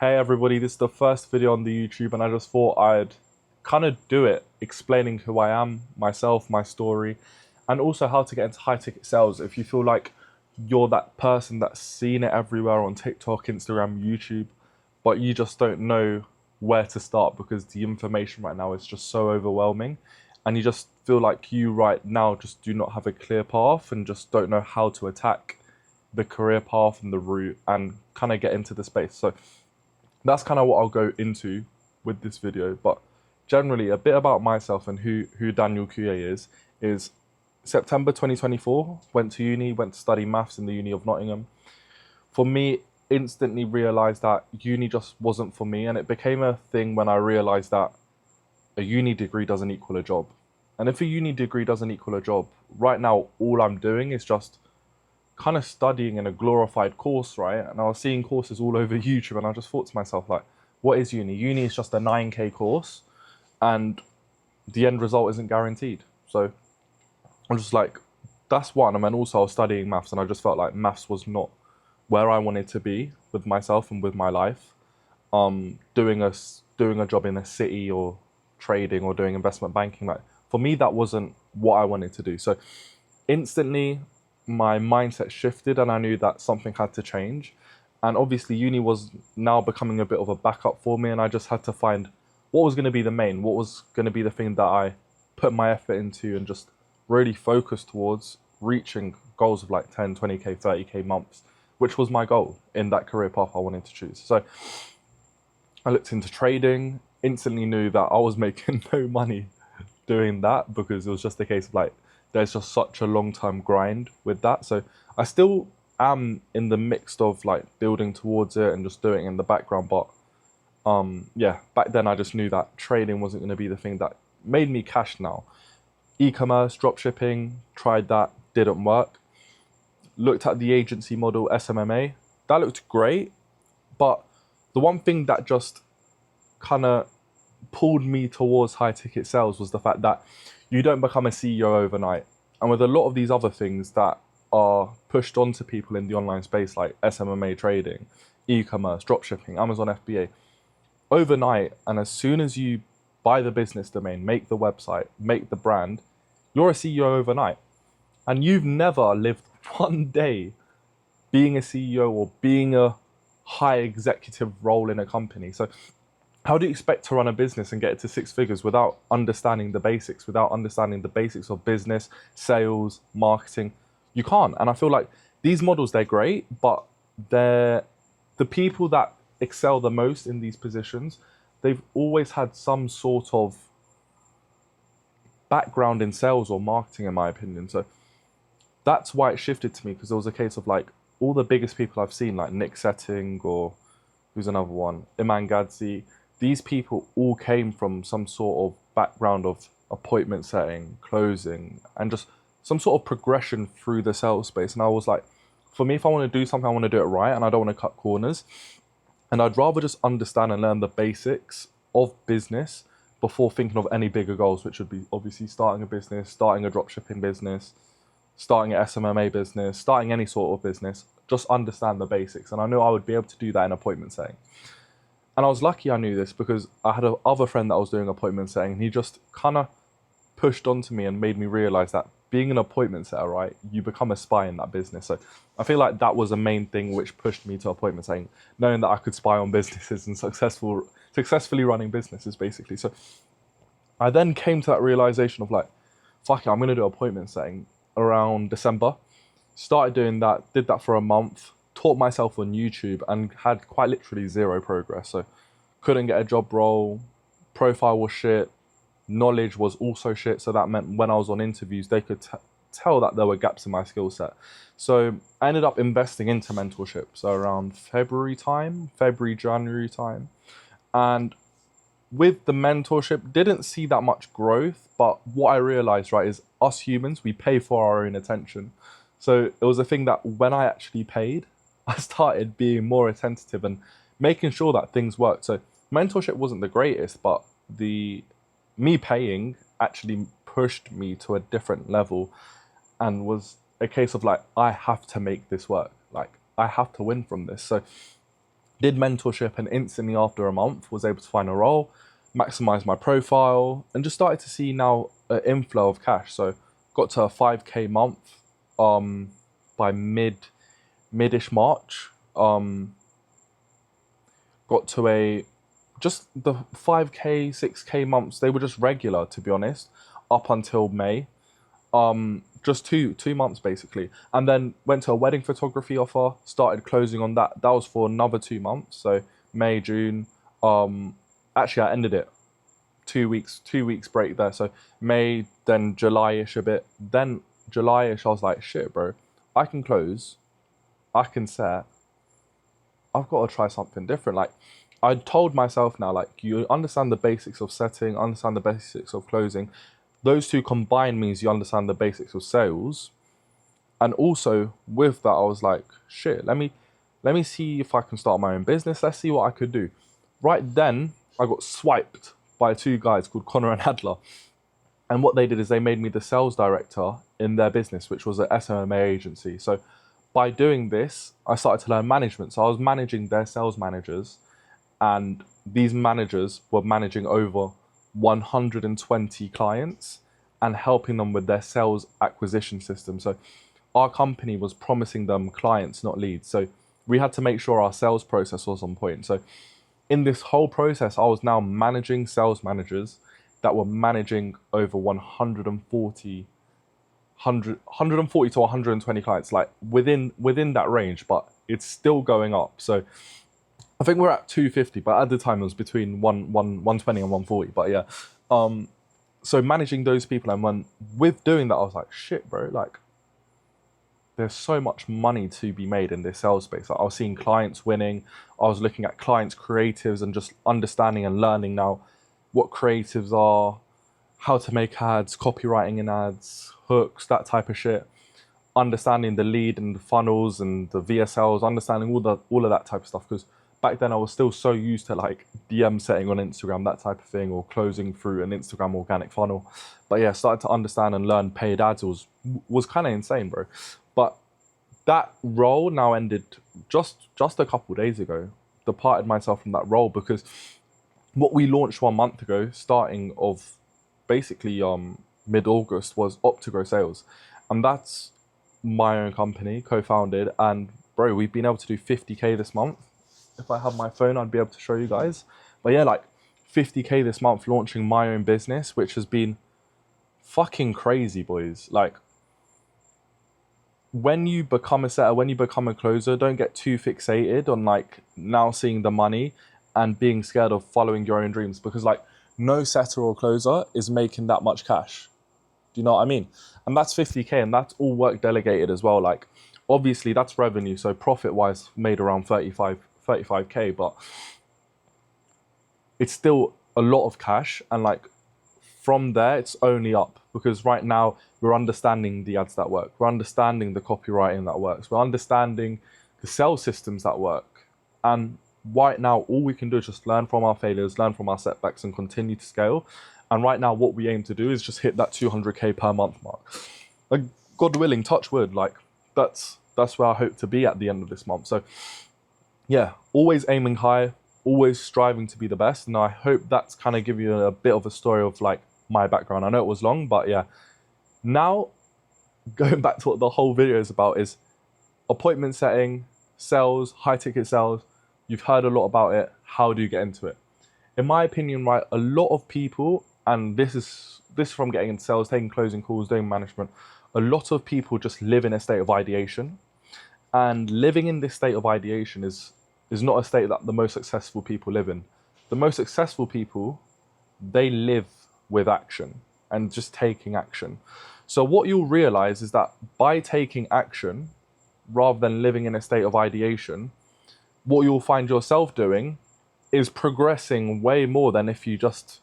Hey everybody, this is the first video on the YouTube and I just thought I'd kind of do it explaining who I am, myself, my story, and also how to get into high ticket sales. If you feel like you're that person that's seen it everywhere on TikTok, Instagram, YouTube, but you just don't know where to start because the information right now is just so overwhelming and you just feel like you right now just do not have a clear path and just don't know how to attack the career path and the route and kind of get into the space. So that's kind of what I'll go into with this video. But generally, a bit about myself and who Daniel Kuye is September 2024, went to uni, went to study maths in the Uni of Nottingham. For me, instantly realised that uni just wasn't for me, and it became a thing when I realised that a uni degree doesn't equal a job. And if a uni degree doesn't equal a job, right now all I'm doing is just kind of studying in a glorified course, right? And I was seeing courses all over YouTube and I just thought to myself, like, what is uni? Uni is just a 9K course and the end result isn't guaranteed. So I'm just like, that's one. And then also I was studying maths and I just felt like maths was not where I wanted to be with myself and with my life. Doing a job in a city or trading or doing investment banking, like for me, that wasn't what I wanted to do. So instantly my mindset shifted and I knew that something had to change. And obviously uni was now becoming a bit of a backup for me and I just had to find what was going to be the main, what was going to be the thing that I put my effort into and just really focus towards reaching goals of like 10, 20K, 30K months, which was my goal in that career path I wanted to choose. So I looked into trading, instantly knew that I was making no money doing that because it was just a case of like, there's just such a long time grind with that. So I still am in the mix of like building towards it and just doing it in the background. But yeah, back then I just knew that trading wasn't going to be the thing that made me cash now. E-commerce, drop shipping, tried that, didn't work. Looked at the agency model, SMMA, that looked great. But the one thing that just kind of pulled me towards high ticket sales was the fact that you don't become a CEO overnight. And with a lot of these other things that are pushed onto people in the online space, like SMMA trading, e-commerce, dropshipping, Amazon FBA, overnight, and as soon as you buy the business domain, make the website, make the brand, you're a CEO overnight. And you've never lived one day being a CEO or being a high executive role in a company. So how do you expect to run a business and get it to six figures without understanding the basics, without understanding the basics of business, sales, marketing? You can't. And I feel like these models, they're great, but they're the people that excel the most in these positions, they've always had some sort of background in sales or marketing, in my opinion. So that's why it shifted to me, because there was a case of like all the biggest people I've seen, like Nick Setting or who's another one, Iman Gadzi, these people all came from some sort of background of appointment setting, closing, and just some sort of progression through the sales space. And I was like, for me, if I want to do something, I want to do it right and I don't want to cut corners. And I'd rather just understand and learn the basics of business before thinking of any bigger goals, which would be obviously starting a business, starting a dropshipping business, starting an SMMA business, starting any sort of business. Just understand the basics. And I knew I would be able to do that in appointment setting. And I was lucky I knew this because I had another friend that was doing appointment setting and he just kind of pushed onto me and made me realize that being an appointment setter, right, you become a spy in that business. So I feel like that was a main thing which pushed me to appointment setting, knowing that I could spy on businesses and successfully running businesses, basically. So I then came to that realization of like, fuck it, I'm going to do appointment setting around December. Started doing that, did that for a month, taught myself on YouTube and had quite literally zero progress. So couldn't get a job role, profile was shit, knowledge was also shit. So that meant when I was on interviews, they could tell that there were gaps in my skill set. So I ended up investing into mentorship. So around February, January time. And with the mentorship, didn't see that much growth. But what I realized, right, is us humans, we pay for our own attention. So it was a thing that when I actually paid, I started being more attentive and making sure that things worked. So mentorship wasn't the greatest, but the me paying actually pushed me to a different level and was a case of like, I have to make this work. Like I have to win from this. So did mentorship, and instantly after a month was able to find a role, maximize my profile, and just started to see now an inflow of cash. So got to a 5k month by midish March. Got to a just the 5k 6k months, they were just regular, to be honest, up until May. Just two months basically, and then went to a wedding photography offer, started closing on that was for another 2 months, so May, June. Actually I ended it 2 weeks break there, so May, then July-ish a bit, then July-ish I was like, shit bro, I can close, I can set, I've got to try something different. Like, I told myself now, like, you understand the basics of setting, understand the basics of closing. Those two combined means you understand the basics of sales. And also with that, I was like, shit, let me see if I can start my own business. Let's see what I could do. Right then, I got swiped by two guys called Connor and Adler. And what they did is they made me the sales director in their business, which was an SMA agency. So by doing this, I started to learn management. So I was managing their sales managers, and these managers were managing over 120 clients and helping them with their sales acquisition system. So our company was promising them clients, not leads. So we had to make sure our sales process was on point. So in this whole process, I was now managing sales managers that were managing over 140 to 120 clients, like within that range, but it's still going up. So I think we're at 250, but at the time it was between 120 and 140. But yeah, so managing those people, and with doing that, I was like, shit, bro, like there's so much money to be made in this sales space. Like, I was seeing clients winning. I was looking at clients' creatives and just understanding and learning now what creatives are, how to make ads, copywriting in ads, hooks, that type of shit. Understanding the lead and the funnels and the VSLs, understanding all of that type of stuff. Because back then I was still so used to like DM setting on Instagram, that type of thing, or closing through an Instagram organic funnel. But yeah, started to understand and learn paid ads was kind of insane, bro. But that role now ended just a couple days ago. Departed myself from that role because what we launched 1 month ago, starting of basically mid-August, was Optigrow Sales, and that's my own company, co-founded. And bro, we've been able to do 50k this month. If I have my phone, I'd be able to show you guys. But yeah, like 50k this month launching my own business, which has been fucking crazy, boys. Like, when you become a setter, when you become a closer, don't get too fixated on like now seeing the money and being scared of following your own dreams, because like no setter or closer is making that much cash. Do you know what I mean? And that's 50k, and that's all work delegated as well. Like, obviously that's revenue, so profit wise made around 35k, but it's still a lot of cash. And like from there it's only up, because right now we're understanding the ads that work, we're understanding the copywriting that works, we're understanding the sales systems that work. And right now all we can do is just learn from our failures, learn from our setbacks, and continue to scale. And right now what we aim to do is just hit that 200k per month mark. Like, God willing, touch wood, like that's where I hope to be at the end of this month. So yeah, always aiming high, always striving to be the best. And I hope that's kind of give you a bit of a story of like my background. I know it was long, but yeah. Now, going back to what the whole video is about, is appointment setting, sales, high ticket sales. You've heard a lot about it. How do you get into it? In my opinion, right, a lot of people, and this is from getting into sales, taking closing calls, doing management, a lot of people just live in a state of ideation. And living in this state of ideation is not a state that the most successful people live in. The most successful people, they live with action and just taking action. So what you'll realize is that by taking action, rather than living in a state of ideation, what you'll find yourself doing is progressing way more than if you just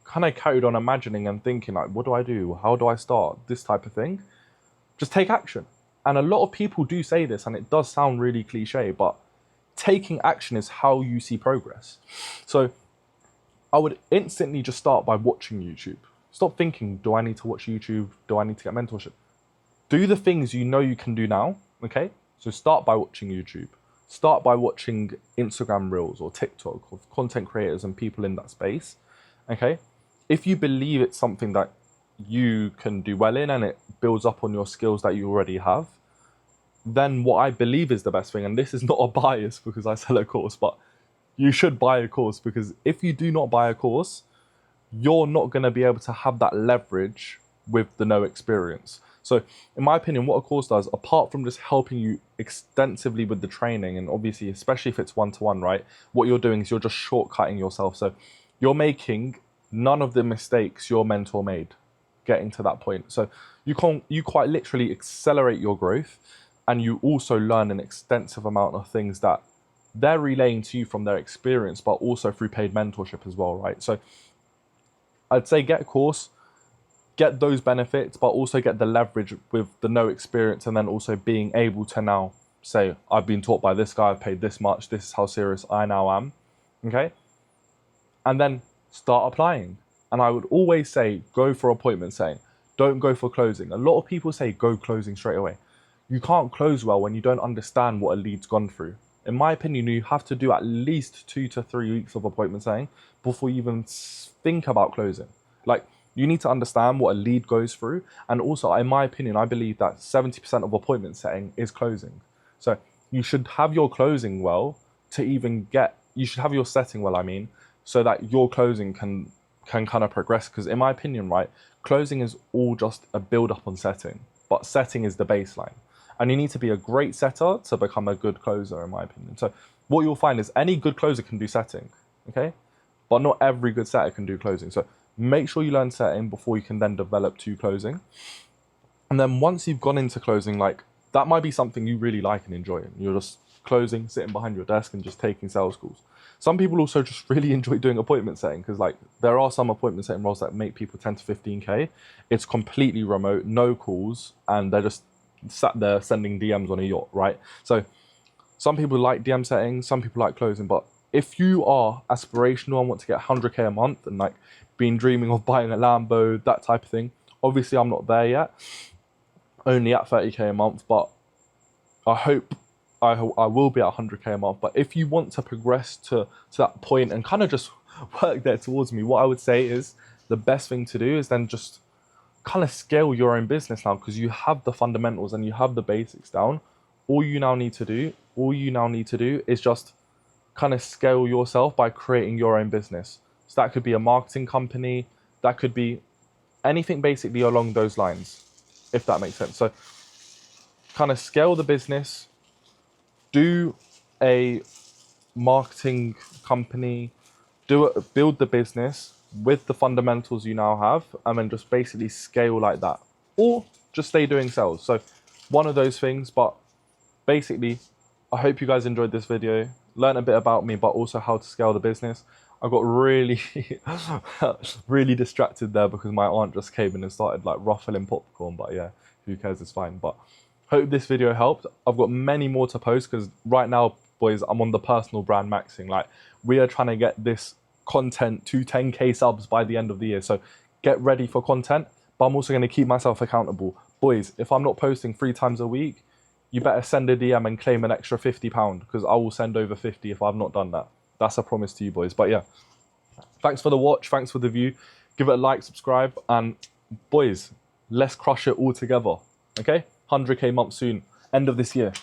kind of carried on imagining and thinking like, what do I do? How do I start? This type of thing. Just take action. And a lot of people do say this, and it does sound really cliche, but taking action is how you see progress. So I would instantly just start by watching YouTube. Stop thinking, do I need to watch YouTube? Do I need to get mentorship? Do the things you know you can do now, okay? So start by watching YouTube. start by watching Instagram reels or TikTok of content creators and people in that space. Okay. If you believe it's something that you can do well in and it builds up on your skills that you already have, then what I believe is the best thing, and this is not a bias because I sell a course, but you should buy a course, because if you do not buy a course, you're not going to be able to have that leverage with the no experience. So in my opinion, what a course does, apart from just helping you extensively with the training, and obviously, especially if it's one-to-one, right, what you're doing is you're just shortcutting yourself. So you're making none of the mistakes your mentor made getting to that point. So you quite literally accelerate your growth, and you also learn an extensive amount of things that they're relaying to you from their experience, but also through paid mentorship as well, right? So I'd say get a course, get those benefits, but also get the leverage with the no experience, and then also being able to now say, I've been taught by this guy, I've paid this much, this is how serious I now am, okay? And then start applying. And I would always say, go for appointment setting. Don't go for closing. A lot of people say, go closing straight away. You can't close well when you don't understand what a lead's gone through. In my opinion, you have to do at least 2 to 3 weeks of appointment setting before you even think about closing. Like, you need to understand what a lead goes through. And also, in my opinion, I believe that 70% of appointment setting is closing. So you should have your closing well to even get, you should have your setting well, I mean, so that your closing can kind of progress. Because in my opinion, right, closing is all just a build up on setting, but setting is the baseline. And you need to be a great setter to become a good closer, in my opinion. So what you'll find is any good closer can do setting, okay? But not every good setter can do closing. So make sure you learn setting before you can then develop to closing. And then once you've gone into closing, like, that might be something you really like and enjoy. And you're just closing, sitting behind your desk and just taking sales calls. Some people also just really enjoy doing appointment setting, because like there are some appointment setting roles that make people 10 to 15K. It's completely remote, no calls, and they're just sat there sending DMs on a yacht, right? So some people like DM setting, some people like closing, but if you are aspirational and want to get 100K a month and like been dreaming of buying a Lambo, that type of thing, obviously I'm not there yet, only at 30K a month, but I hope I will be at 100K a month. But if you want to progress to that point and kind of just work there towards me, what I would say is the best thing to do is then just kind of scale your own business now, because you have the fundamentals and you have the basics down. All you now need to do is just kind of scale yourself by creating your own business. So that could be a marketing company, that could be anything basically along those lines, if that makes sense. So kind of scale the business, do a marketing company, build the business with the fundamentals you now have, and then just basically scale like that, or just stay doing sales. So one of those things. But basically, I hope you guys enjoyed this video, learn a bit about me, but also how to scale the business. I got really really distracted there because my aunt just came in and started like ruffling popcorn, but yeah, who cares, it's fine. But hope this video helped. I've got many more to post, because right now, boys, I'm on the personal brand maxing. Like, we are trying to get this content to 10K subs by the end of the year. So get ready for content, but I'm also going to keep myself accountable. Boys, if I'm not posting 3 times a week, you better send a DM and claim an extra £50, because I will send over 50 if I've not done that. That's a promise to you, boys. But yeah, thanks for the watch. Thanks for the view. Give it a like, subscribe, and boys, let's crush it all together. Okay? 100K month soon. End of this year.